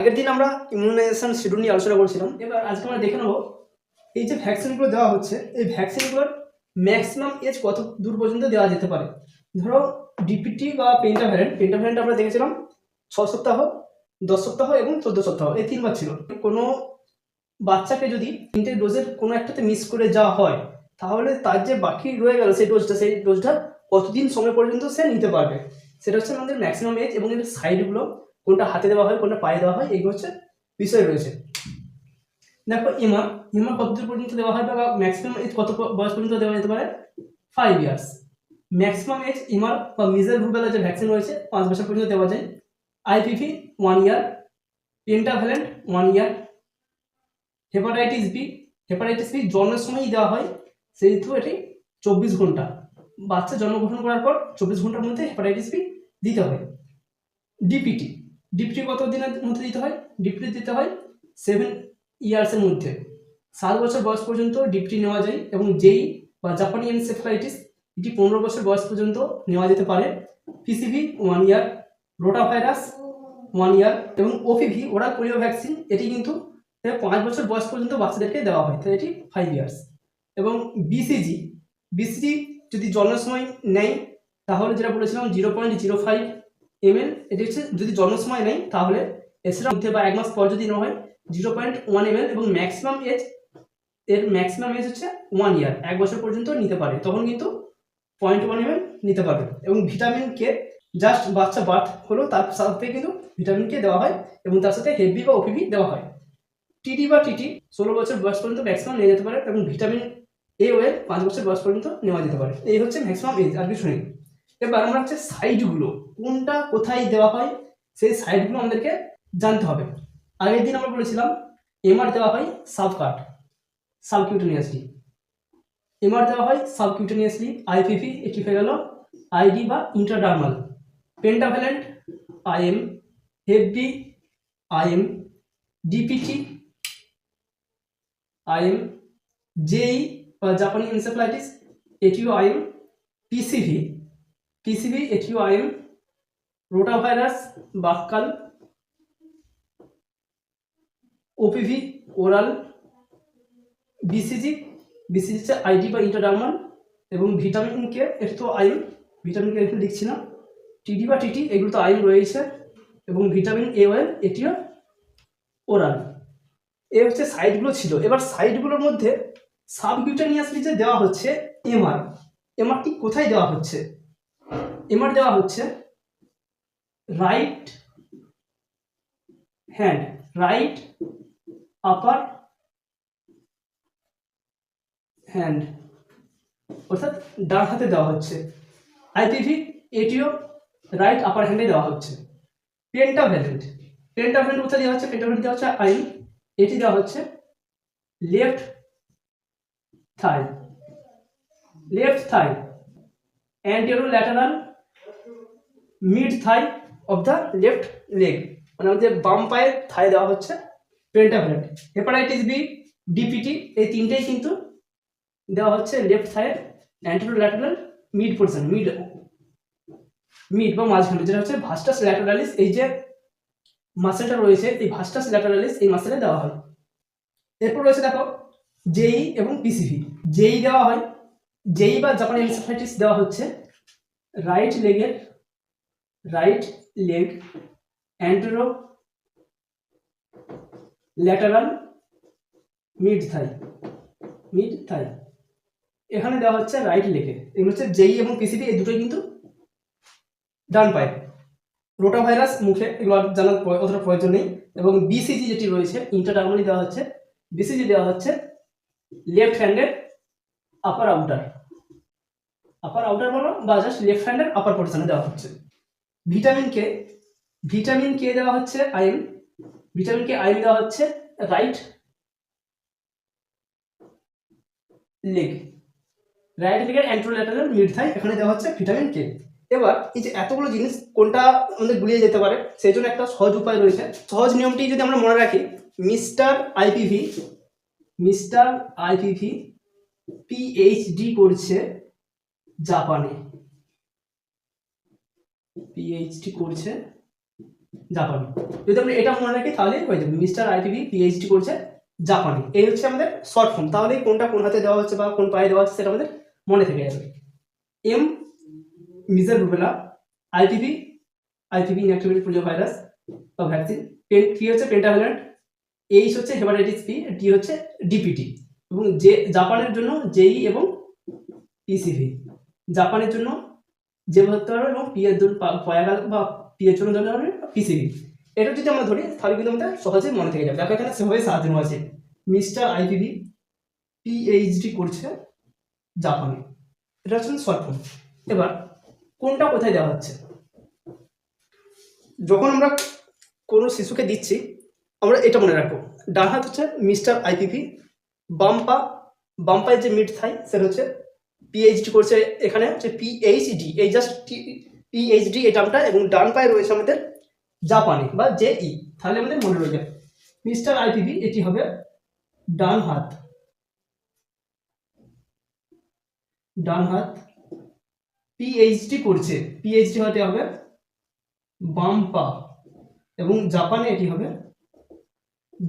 আগের দিন আমরা ইমিউনাইজেশন শিডিউল নিয়ে আলোচনা করছিলাম। এবার আজকে আমরা দেখে নেব এই যে ভ্যাকসিনগুলো দেওয়া হচ্ছে, এই ভ্যাকসিনগুলোর ম্যাক্সিমাম এজ কত দূর পর্যন্ত দেওয়া যেতে পারে। ধরো ডিপিটি বা পেন্টাভ্যারেন্ট আমরা দেখেছিলাম 6 সপ্তাহ, 10 সপ্তাহ এবং 14 সপ্তাহ, এই 3 বার ছিল। কোনো বাচ্চাকে যদি 3টে ডোজের কোনো একটাতে মিস করে যাওয়া হয়, তাহলে তার যে বাকি রয়ে গেল সেই ডোজটা কতদিন সময় পর্যন্ত সে নিতে পারবে, সেটা হচ্ছে আমাদের ম্যাক্সিমাম এজ। এবং এর সাইডগুলো কোনটা হাতে দেওয়া হয়, কোনটা পায়ে দেওয়া হয়, এইগুলো হচ্ছে বিষয় রয়েছে। দেখো এমআর কতদূর পর্যন্ত দেওয়া হয় বা ম্যাক্সিমাম এজ কত বয়স পর্যন্ত দেওয়া যেতে পারে? 5 ইয়ার্স। ম্যাক্সিমাম এজ এমআর বা মিজেল রুবেলা যে ভ্যাকসিন রয়েছে 5 বছর পর্যন্ত দেওয়া যায়। আইপিভি 1 ইয়ার, পেন্টাভ্যালেন্ট 1 ইয়ার। হেপাটাইটিস বি জন্মের সময়ই দেওয়া হয়, সেহেতু এটি 24 ঘন্টা। বাচ্চা জন্মগ্রহণ করার পর 24 ঘন্টার মধ্যে হেপাটাইটিস বি দিতে হয়। ডিপিটি কত দিনের মধ্যে দিতে হয়? ডিপিটি দিতে হয় 7 ইয়ার্সের মধ্যে। 7 বছর বয়স পর্যন্ত ডিপিটি নেওয়া যায়। এবং যেই বা জাপানি এনসেফালাইটিস, এটি 15 বছর বয়স পর্যন্ত নেওয়া যেতে পারে। পিসিভি 1 ইয়ার, রোটা ভাইরাস 1 ইয়ার এবং ওপিভি ওরাল পোলিও ভ্যাকসিন, এটি কিন্তু 5 বছর বয়স পর্যন্ত বাচ্চাদেরকে দেওয়া হয়, তাই এটি 5 ইয়ার্স। এবং বিসিজি যদি জন্মের সময় নেয়, তাহলে যেটা বলেছিলাম 0.05 ml, এটি হচ্ছে যদি জন্মের সময় নেয়, তাহলে এছাড়া মধ্যে বা 1 মাস পর যদি নেওয়া হয় 0.1 ml। এবং ম্যাক্সিমাম এজ হচ্ছে 1 ইয়ার, 1 বছর পর্যন্ত নিতে পারে, তখন কিন্তু 0.1 ml নিতে পারবে। এবং ভিটামিন কে জাস্ট বাচ্চা বার্থ হলো তার সাথে কিন্তু ভিটামিন কে দেওয়া হয়, এবং তার সাথে হেভি বা ওপিভি দেওয়া হয়। টিটি 16 বছর বয়স পর্যন্ত ম্যাক্সিমাম নিয়ে যেতে পারে, এবং ভিটামিন এ ওয়েল 5 বছর বয়স পর্যন্ত নেওয়া যেতে পারে। এই হচ্ছে ম্যাক্সিমাম এজ, আর কিছু নেই। এবার আমরা হচ্ছে সাইডগুলো কোনটা কোথায় দেওয়া হয়, সেই সাইডগুলো আমাদেরকে জানতে হবে। আগের দিন আমরা বলেছিলাম এমআর দেওয়া হয় সাবকিউটেনিয়াসলি, আইপিভি এটি হয়ে গেল আইডি বা ইন্ট্রাডার্মাল। পেন্টাভ্যালেন্ট আইএম, হেভি আইএম, ডিপিটি আইএম, জেই বা জাপানি এনসেফালাইটিস এটিও আইএম, পিসিভি এটিও IM, rota virus buccal, OPV oral, BCG হচ্ছে আইডি বা ইন্টারডার্মাল। এবং ভিটামিন কে এটি তো আইএম, ভিটামিন কে এখানে লিখছি না। টিডি বা টিটি এগুলো তো আইএম রয়েছে। এবং ভিটামিন এ ওয়েল এটিও ওরাল। এই হচ্ছে সাইডগুলো ছিল। এবার সাইডগুলোর মধ্যে সাবকিউটেনিয়াসলি যে দেওয়া হচ্ছে এমআরটি কোথায় দেওয়া হচ্ছে? এমআর দেওয়া হচ্ছে রাইট আপার হ্যান্ড, অর্থাৎ ডান হাতে দেওয়া হচ্ছে। আইপিভি এটিও রাইট আপার হ্যান্ডে দেওয়া হচ্ছে। পেন্টাভ্যালেন্ট কোথায় দেওয়া হচ্ছে? পেন্টাভ্যালেন্ট দেওয়া হচ্ছে আইন, এটি দেওয়া হচ্ছে left thigh, anterolateral mid thigh of the left leg, মানে আমাদের বাম পায়ের থাই দেওয়া হচ্ছে পেন্টাভ্যালেন্ট। হেপাটাইটিস বি, ডিপিটি এই তিনটেই কিন্তু দেওয়া হচ্ছে লেফট থাইয়ের অ্যান্টেরোল্যাটারাল মিড পোর্শন, মিড বা মাঝখানে, যেটা হচ্ছে ভাস্টাস ল্যাটারালিস। এই যে মাসেলটা রয়েছে, এই ভাস্টাস ল্যাটারালিস এই মাসেলে দেওয়া হয়। এরপর রয়েছে দেখো জেই এবং পিসিভি। জেই দেওয়া হয়, জেই বা জাপানি এনসেফালাইটিস দেওয়া হচ্ছে right leg antero lateral mid thigh, এখানে দেওয়া হচ্ছে রাইট লেগে। এগুলো হচ্ছে জেই এবং পিসিভি, এই দুটোই কিন্তু ডান পায়ে। রোটা ভাইরাস মুখে, এগুলো জানার অতটা প্রয়োজন নেই। এবং বিসিজি যেটি রয়েছে ইন্টারডার্মালি দেওয়া হচ্ছে, বিসিজি দেওয়া হচ্ছে লেফট হ্যান্ডের আপার আউটার বলো বা জাস্ট লেফট হ্যান্ডের আপার পোর্শনে দেওয়া হচ্ছে। ভিটামিন কে দেওয়া হচ্ছে আইএম, দেওয়া হচ্ছে রাইট লেগের অ্যান্টেরোল্যাটারাল মিড থাই, এখানে দেওয়া হচ্ছে ভিটামিন কে। এবার এই যে এতগুলো জিনিস কোনটা আমাদের গুলিয়ে যেতে পারে, সেই জন্য একটা সহজ উপায় রয়েছে। সহজ নিয়মটি যদি আমরা মনে রাখি, মিস্টার আইপিভি পিএইচডি করছে জাপানে, জাপানি। যদি আমরা এটা মনে রাখি তাহলেই হয়ে যাবে, মিস্টার আইপিভি পিএইচডি করছে জাপানি। এই হচ্ছে আমাদের শর্ট ফর্ম, তাহলেই কোনটা কোন হাতে দেওয়া হচ্ছে বা কোন পায়ে দেওয়া হচ্ছে সেটা আমাদের মনে থেকে যাবে। M measles rubella, IPV inactivated polio virus বা ভ্যাকসিন, পি হচ্ছে পেন্টাভ্যালেন্ট, এইচ হচ্ছে হেপাটাইটিস বি, টি হচ্ছে ডিপিটি, এবং যে জাপানের জন্য জেই এবং পিসিভি। জাপানের জন্য যে ধরতে পারবে এবং পি এর জন্য পয়াগাল বা পি এর জন্য ধরতে পারবে পিসিভি। এটা যদি আমরা ধরি তাহলে কিন্তু আমাদের সহজেই মনে থেকে যাবে। দেখো এখানে সেভাবে সাজানো আছে, মিস্টার আইপিভি পিএইচডি করছে জাপানে, এটা হচ্ছে শর্ট ফর্ম। এবার কোনটা কোথায় দেওয়া হচ্ছে, যখন আমরা কোনো শিশুকে দিচ্ছি আমরা এটা মনে রাখবো, ডান হাত হচ্ছে মিস্টার আইপিভি, বাম পায়ের যে মিড থাই সেটা হচ্ছে পিএইচডি করছে, এখানে হচ্ছে পিএইচডি, এই জাস্ট পিএইচডি এই টার্মটা, এবং ডান পায়ে রয়েছে আমাদের জাপানি বা জেই, তাহলে আমাদের মনে রয়ে যাবে মিস্টার আইপিভি এটি হবে ডান হাত, পিএইচডি করছে, পিএইচডি হতে হবে বাম পা, এবং জাপানে এটি হবে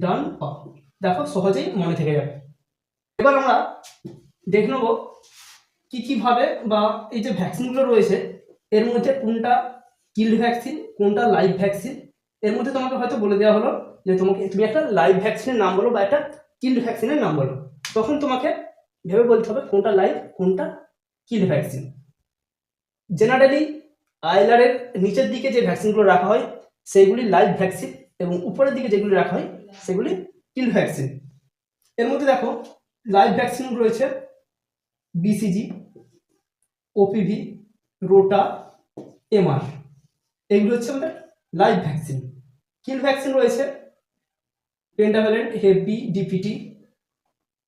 ডান পা। দেখো সহজেই মনে থেকে যাবে। এবার আমরা দেখে নেব কি কিভাবে বা এই যে ভ্যাকসিনগুলো রয়েছে এর মধ্যে কোনটা কিল্ড ভ্যাকসিন কোনটা লাইভ ভ্যাকসিন। এর মধ্যে তোমাকে হয়তো বলে দেওয়া হলো যে তুমি একটা লাইভ ভ্যাকসিনের নাম বলো বা একটা কিল্ড ভ্যাকসিনের নাম বলো, তখন তোমাকে ভেবে বলতে হবে কোনটা লাইভ কোনটা কিল্ড ভ্যাকসিন। জেনারেলি আইলারের নিচের দিকে যে ভ্যাকসিনগুলো রাখা হয় সেগুলি লাইভ ভ্যাকসিন, এবং উপরের দিকে যেগুলি রাখা হয় সেগুলি কিল্ড ভ্যাকসিন। এর মধ্যে দেখো লাইভ ভ্যাকসিন রয়েছে বিসিজি, ওপিভি, রোটা, এমআর, এগুলো হচ্ছে আমাদের লাইভ ভ্যাকসিন। কিল ভ্যাকসিন রয়েছে পেন্টাভ্যালেন্ট, হেপ বি, ডিপিটি,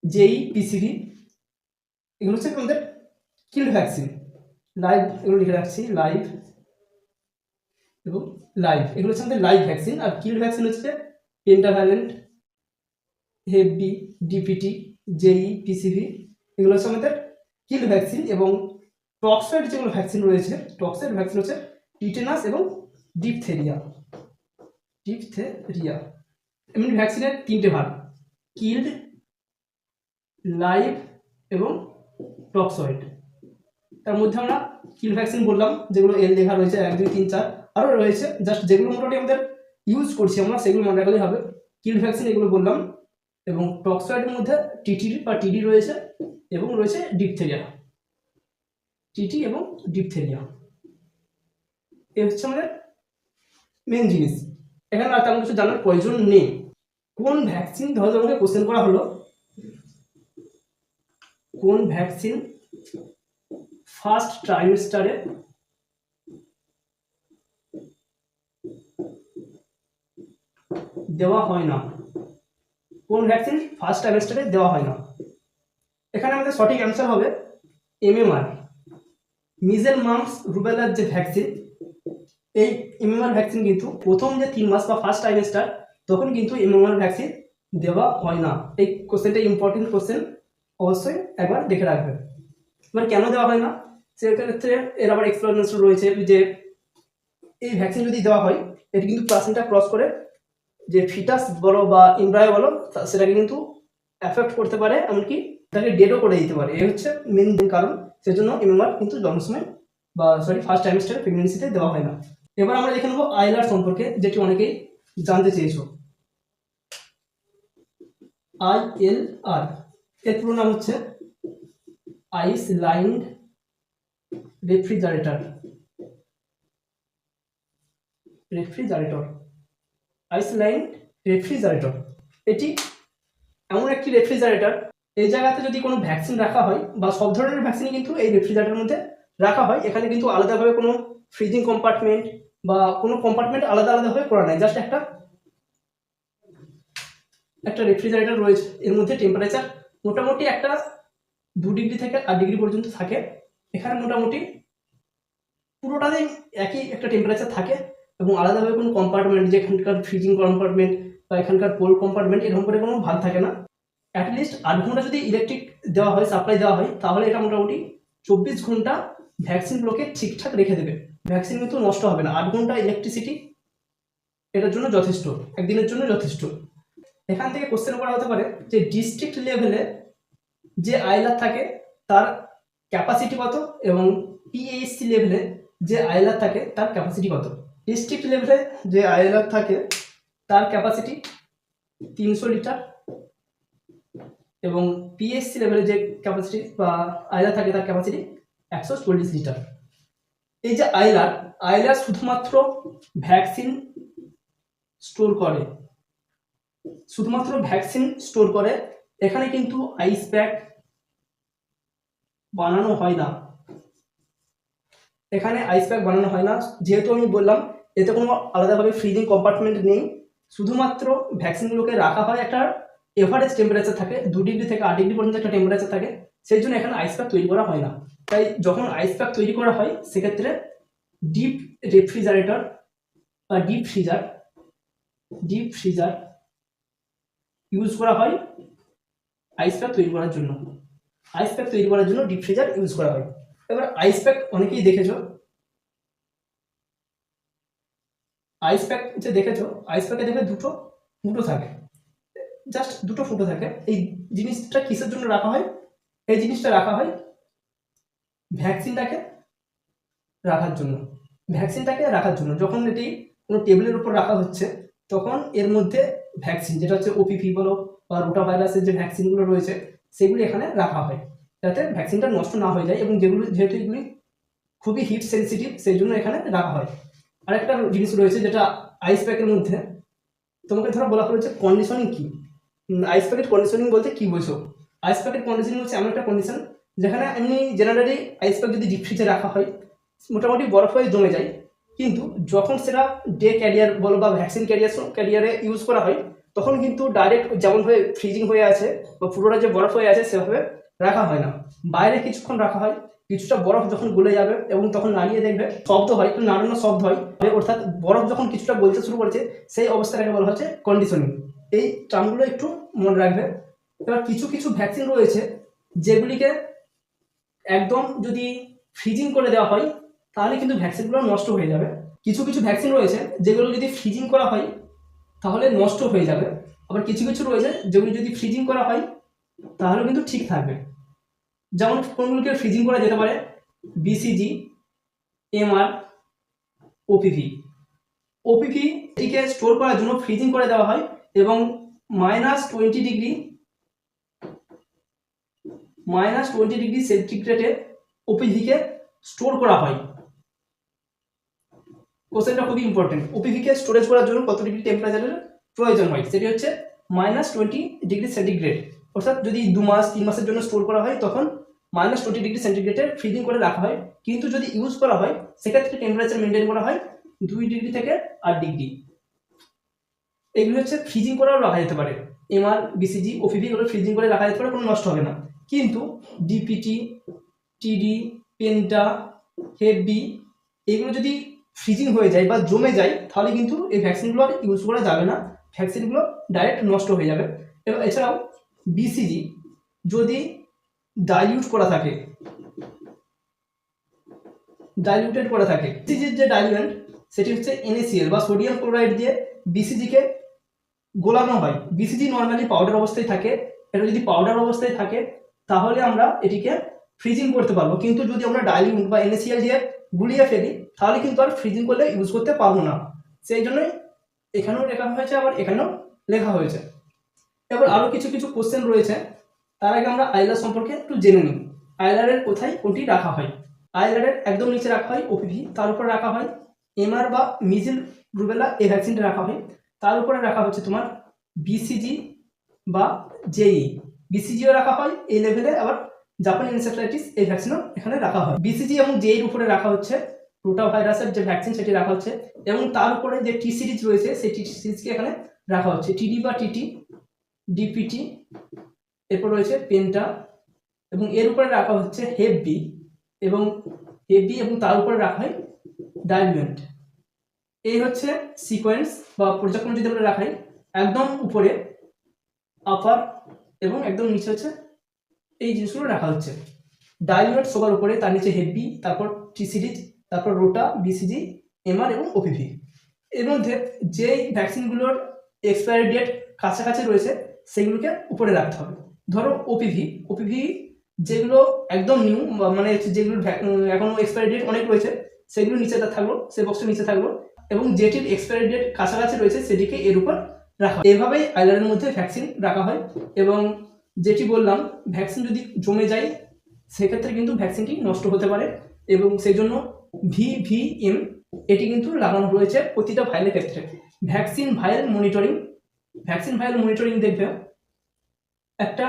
জেই, পিসিভি, এগুলো হচ্ছে আমাদের কিল ভ্যাকসিন। লাইভ এগুলো লিখে রাখছি, লাইভ এবং লাইভ এগুলো হচ্ছে আমাদের লাইভ ভ্যাকসিন। আর কিল ভ্যাকসিন হচ্ছে পেন্টাভ্যালেন্ট, হেপ বি, ডিপিটি, জেই, পিসিভি, এগুলো হচ্ছে আমাদের কিল ভ্যাকসিন। এবং টক্সয়েড যেগুলো ভ্যাকসিন রয়েছে, টক্সয়েড ভ্যাকসিন হচ্ছে টিটেনাস এবং ডিপথেরিয়া। এমনি ভ্যাকসিনের তিনটে ভাগ, কিল্ড, লাইভ এবং টক্সয়েড। তার মধ্যে আমরা কিল ভ্যাকসিন বললাম যেগুলো এল লেখা রয়েছে 1 2 3 4, আরও রয়েছে জাস্ট যেগুলো মোটামুটি আমাদের ইউজ করছি আমরা সেগুলো মনে রাখলেই হবে। কিল ভ্যাকসিন এগুলো বললাম, এবং টক্সয়েডের মধ্যে টিটি বা টিডি রয়েছে, এবং রয়েছে ডিপথেরিয়া, টিটি এবং ডিপথেরিয়া। এ হচ্ছে আমাদের মেন জিনিস। এখানে আর তেমন কিছু জানার প্রয়োজন নেই। কোন ভ্যাকসিন, ধরো তোমাকে কোশ্চেন করা হলো কোন ভ্যাকসিন ফার্স্ট ট্রাইমেস্টারে দেওয়া হয় না, কোন ভ্যাকসিন ফার্স্ট ট্রাইমেস্টারে দেওয়া হয় না। এখানে আমাদের সঠিক অ্যান্সার হবে এমএমআর, মিজেল মাম্পস রুবেলার যে ভ্যাকসিন, এই এমএমআর ভ্যাকসিন কিন্তু প্রথম যে 3 মাস বা ফার্স্ট ট্রাইমেস্টার তখন কিন্তু এমএমআর ভ্যাকসিন দেওয়া হয় না। এই কোশ্চেনটা ইম্পর্টেন্ট কোশ্চেন, অবশ্যই একবার দেখে রাখবেন। এবার কেন দেওয়া হয় না সেক্ষেত্রে এর আবার এক্সপ্লেনেশন রয়েছে যে এই ভ্যাকসিন যদি দেওয়া হয় এটি কিন্তু প্লাসেন্টা ক্রস করে যে ফিটাস বলো বা এমব্রায়ো বলো সেটাকে কিন্তু অ্যাফেক্ট করতে পারে, এমনকি তাকে ডেডও করে দিতে পারে। এই হচ্ছে মেন কারণ, সেজন্য এমএমআর কিন্তু জন্মের সময় বা ফার্স্ট ট্রাইমেস্টার প্রেগনেন্সিতে দেওয়া হয় না। এবার আমরা দেখে নেবো আইলার সম্পর্কে, যেটি অনেকেই জানতে চেয়েছো। আইএলআর এর পুরো নাম হচ্ছে আইসল্যান্ড রেফ্রিজারেটর, আইসল্যান্ড রেফ্রিজারেটর। এটি এমন একটি রেফ্রিজারেটর, এই জায়গাতে যদি কোনো ভ্যাকসিন রাখা হয় বা সব ধরনের ভ্যাকসিনই কিন্তু এই রেফ্রিজারেটরের মধ্যে রাখা হয়। এখানে কিন্তু আলাদাভাবে কোনো ফ্রিজিং কম্পার্টমেন্ট বা কোনো কম্পার্টমেন্ট আলাদাভাবে করা নাই, জাস্ট একটা রেফ্রিজারেটর রয়েছে। এর মধ্যে টেম্পারেচার মোটামুটি একটা 2 ডিগ্রি থেকে 8 ডিগ্রি পর্যন্ত থাকে। এখানে মোটামুটি পুরোটাতেই একই একটা টেম্পারেচার থাকে, এবং আলাদাভাবে কোনো কম্পার্টমেন্ট যেখানকার ফ্রিজিং কম্পার্টমেন্ট বা এখানকার কোল্ড কম্পার্টমেন্ট এরকম করে কোনো ভাগ থাকে না। অ্যাটলিস্ট 8 ঘন্টা যদি ইলেকট্রিক দেওয়া হয়, সাপ্লাই দেওয়া হয়, তাহলে এটা মোটামুটি 24 ঘন্টা ভ্যাকসিনগুলোকে ঠিকঠাক রেখে দেবে। ভ্যাকসিন কিন্তু নষ্ট হবে না। 8 ঘন্টা ইলেকট্রিসিটি এটার জন্য যথেষ্ট, একদিনের জন্য যথেষ্ট। এখান থেকে কোশ্চেন করা হতে পারে যে ডিস্ট্রিক্ট লেভেলে যে আইলার থাকে তার ক্যাপাসিটি কত এবং পিএইচসি লেভেলে যে আইলার থাকে তার ক্যাপাসিটি কত। ডিস্ট্রিক্ট লেভেলে যে আইলার থাকে তার ক্যাপাসিটি 300 লিটার এবং পিএইচসি লেভেলে যে ক্যাপাসিটি বা আইলার থাকে তার ক্যাপাসিটি 140 লিটার। এই যে আইলার শুধুমাত্র ভ্যাকসিন স্টোর করে, শুধুমাত্র ভ্যাকসিন স্টোর করে। এখানে কিন্তু আইস প্যাক বানানো হয় না, এখানে আইস প্যাক বানানো হয় না, যেহেতু আমি বললাম এতে কোনো আলাদাভাবে ফ্রিজিং কম্পার্টমেন্ট নেই। শুধুমাত্র ভ্যাকসিনগুলোকে রাখা হয় একটা এভারেজ টেম্পারেচার থাকে, 2 ডিগ্রি থেকে 8 ডিগ্রি পর্যন্ত একটা টেম্পারেচার থাকে, সেই জন্য এখানে আইস প্যাক তৈরি করা হয় না। তাই যখন আইস প্যাক তৈরি করা হয় সেক্ষেত্রে ডিপ রেফ্রিজারেটর বা ডিপ ফ্রিজার ইউজ করা হয় আইস প্যাক তৈরি করার জন্য। আইস প্যাক তৈরি করার জন্য ডিপ ফ্রিজার ইউজ করা হয়। এবার আইস প্যাক অনেকেই দেখেছো, আইস প্যাক যে দেখেছো, আইস প্যাকে দেখবে দুটো ফুটো থাকে, জাস্ট দুটো ফুটো থাকে। এই জিনিসটা কিসের জন্য রাখা হয়? এই জিনিসটা রাখা হয় ভ্যাকসিনটাকে রাখার জন্য। যখন এটি কোনো টেবিলের উপর রাখা হচ্ছে তখন এর মধ্যে ভ্যাকসিন, যেটা হচ্ছে ওপিভি বলো বা রোটা ভাইরাসের যে ভ্যাকসিনগুলো রয়েছে সেগুলি এখানে রাখা হয় যাতে ভ্যাকসিনটা নষ্ট না হয়ে যায়, এবং যেহেতু এগুলি খুবই হিট সেন্সিটিভ সেই জন্য এখানে রাখা হয়। আরেকটা জিনিস রয়েছে যেটা আইস প্যাকের মধ্যে তোমাকে ধরো বলা হলো যে কন্ডিশনিং কি। আইস প্যাকেট কন্ডিশনিং বলতে কি বোঝো? আইস প্যাকেট কন্ডিশনিং হচ্ছে এমন একটা কন্ডিশন যেখানে এমনি জেনারেলি আইস প্যাক যদি ডিপ ফ্রিজে রাখা হয় মোটামুটি বরফ হয়ে জমে যায়, কিন্তু যখন সেটা ডে ক্যারিয়ার বলো বা ভ্যাকসিন ক্যারিয়ারে ইউজ করা হয় তখন কিন্তু ডাইরেক্ট যেমনভাবে ফ্রিজিং হয়ে আছে বা পুরোটা যে বরফ হয়ে আছে সেভাবে রাখা হয় না, বাইরে কিছুক্ষণ রাখা হয়। কিছুটা বরফ যখন গলে যাবে এবং তখন নাড়িয়ে দেখবে শব্দ হয়, একটু নাড়ানোর শব্দ হয়, অর্থাৎ বরফ যখন কিছুটা গলতে শুরু করেছে সেই অবস্থাটাকে বলা হচ্ছে কন্ডিশনিং। এই টার্মগুলো একটু মনে রাখবে। এবার কিছু কিছু ভ্যাকসিন রয়েছে যেগুলিকে একদম যদি ফ্রিজিং করে দেওয়া হয় তাহলে কিন্তু ভ্যাকসিনগুলো নষ্ট হয়ে যাবে। কিছু কিছু ভ্যাকসিন রয়েছে যেগুলো যদি ফ্রিজিং করা হয় তাহলে নষ্ট হয়ে যাবে, আবার কিছু কিছু রয়েছে যেগুলো যদি ফ্রিজিং করা হয় তাহলে কিন্তু ঠিক থাকবে। যেমন কোনগুলোকে ফ্রিজিং করা যেতে পারে? BCG, MR, OPV. এটিকে স্টোর করার জন্য ফ্রিজিং করে দেওয়া হয় এবং -20 ডিগ্রি সেন্টিগ্রেডে ওপিভিকে স্টোর করা হয়। কোশ্চেনটা খুবই ইম্পর্টেন্ট। ওপিভিকে স্টোরেজ করার জন্য কত ডিগ্রি টেম্পারেচারের প্রয়োজন হয়? সেটি হচ্ছে -20 ডিগ্রি সেন্টিগ্রেড। অর্থাৎ যদি 2 মাস 3 মাসের জন্য স্টোর করা হয় তখন -20 ডিগ্রি সেন্টিগ্রেডে ফ্রিজিং করে রাখা হয়, কিন্তু যদি ইউজ করা হয় সেক্ষেত্রে টেম্পারেচার মেনটেন করা হয় 2 ডিগ্রি থেকে 8 ডিগ্রি। এগুলো হচ্ছে ফ্রিজিং করেও রাখা যেতে পারে। এমআর, বিসিজি, ওপিভি এগুলো ফ্রিজিং করে রাখা যেতে পারে, কোনো নষ্ট হবে না। কিন্তু ডিপিটি, টিডি, পেন্টা, হেভি এগুলো যদি ফ্রিজিং হয়ে যায় বা জমে যায় তাহলে কিন্তু এই ভ্যাকসিনগুলো আর ইউজ করা যাবে না, ভ্যাকসিনগুলো ডাইরেক্ট নষ্ট হয়ে যাবে। এবং এছাড়াও বিসিজি যদি ডাইলিউটেড করা থাকে, বিসিজির যে ডাইলিউয়েন্ট সেটি হচ্ছে NaCl বা সোডিয়াম ক্লোরাইড দিয়ে বিসিজিকে গোলানো হয়। বিসিজি নর্মালি পাউডার অবস্থায় থাকে, এটা যদি পাউডার অবস্থায় থাকে তাহলে আমরা এটিকে ফ্রিজিং করতে পারবো, কিন্তু যদি আমরা ডাইলিউট বা NaCl দিয়ে গুলিয়ে ফেলি তাহলে কিন্তু আর ফ্রিজিং করলে ইউজ করতে পারবো না। সেই জন্যই এখানেও লেখা হয়েছে আবার এখানেও লেখা হয়েছে। এবার আরও কিছু কিছু কোশ্চেন রয়েছে, তার আগে আমরা আইলার সম্পর্কে একটু জেনে নিই। আইলারের কোথায় কোনটি রাখা হয়? আইলারের একদম নিচে রাখা হয় ওপিভি, তার উপর রাখা হয় এমআর বা মিজিল রুবেলা এই ভ্যাকসিনটা রাখা হয়, তার উপরে রাখা হচ্ছে তোমার বিসিজি বা জেই। বিসিজিও রাখা হয় এই লেভেলে, আবার জাপানি এনসেফ্যালাইটিস এই ভ্যাকসিনও এখানে রাখা হয়। বিসিজি এবং জেই এর উপরে রাখা হচ্ছে রোটা ভাইরাসের যে ভ্যাকসিন সেটি রাখা হচ্ছে, এবং তার উপরে যে টি সিরিজ রয়েছে সেই টি সিরিজকে এখানে রাখা হচ্ছে। টিডি বা টিটি, ডিপিটি, এরপর রয়েছে পেন্টা, এবং এর উপরে রাখা হচ্ছে হেভি এবং তার উপরে রাখা হয় ডাইলুয়েন্ট। এই হচ্ছে সিকোয়েন্স বা পর্যায়ক্রম যদি আমরা রাখাই, একদম উপরে আপার এবং একদম নিচে হচ্ছে এই জিনিসগুলো রাখা হচ্ছে। ডাইলুয়েন্ট সবার উপরে, তার নিচে হেভি, তারপর টি সিরিজ, তারপর রোটা, বিসিজি, এমআর এবং ওপিভি। এর মধ্যে যেই ভ্যাকসিনগুলোর এক্সপায়ারি ডেট কাছাকাছি রয়েছে সেগুলোকে উপরে রাখতে হবে। ধরো ওপিভি যেগুলো একদম নিউ, মানে যেগুলো এখনো এক্সপায়ারি ডেট অনেক রয়েছে সেগুলো নিচে থাকলো, সে বক্সটা নিচে থাকলো, এবং যেটির এক্সপায়ারি ডেট কাছাকাছি রয়েছে সেটিকে এর উপর রাখা হয়। এভাবেই আইলারের মধ্যে ভ্যাকসিন রাখা হয়। এবং যেটি বললাম, ভ্যাকসিন যদি জমে যায় সেক্ষেত্রে কিন্তু ভ্যাকসিনটি নষ্ট হতে পারে, এবং সেই জন্য ভিভিএম এটি কিন্তু লাগানো রয়েছে প্রতিটা ভাইলের ক্ষেত্রে। ভ্যাকসিন ভাইল মনিটরিং দেখবে একটা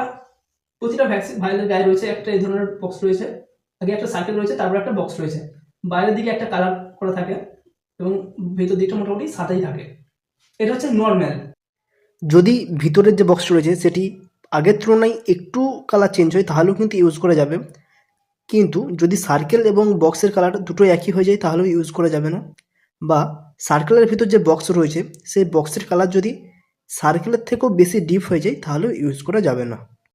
প্রতিটা ভ্যাকসিন ভাইলের গায়ে রয়েছে একটা এই ধরনের বক্স রয়েছে, আগে একটা সার্কেল রয়েছে, তারপর একটা বক্স রয়েছে, বাইরের দিকে একটা কালার করা থাকে এবং ভেতর দিকটা মোটামুটি সাদাই থাকে। এটা হচ্ছে নর্মাল। যদি ভিতরের যে বক্সটা রয়েছে সেটি আগের তুলনায় একটু কালার চেঞ্জ হয় তাহলেও কিন্তু ইউজ করা যাবে, কিন্তু যদি সার্কেল এবং বক্সের কালার দুটো একই হয়ে যায় তাহলেও ইউজ করা যাবে না। বা সার্কেলের ভিতর যে বক্স রয়েছে সেই বক্সের কালার যদি সার্কেলের থেকেও বেশি ডিপ হয়ে যায় তাহলেও ইউজ করা যাবে না।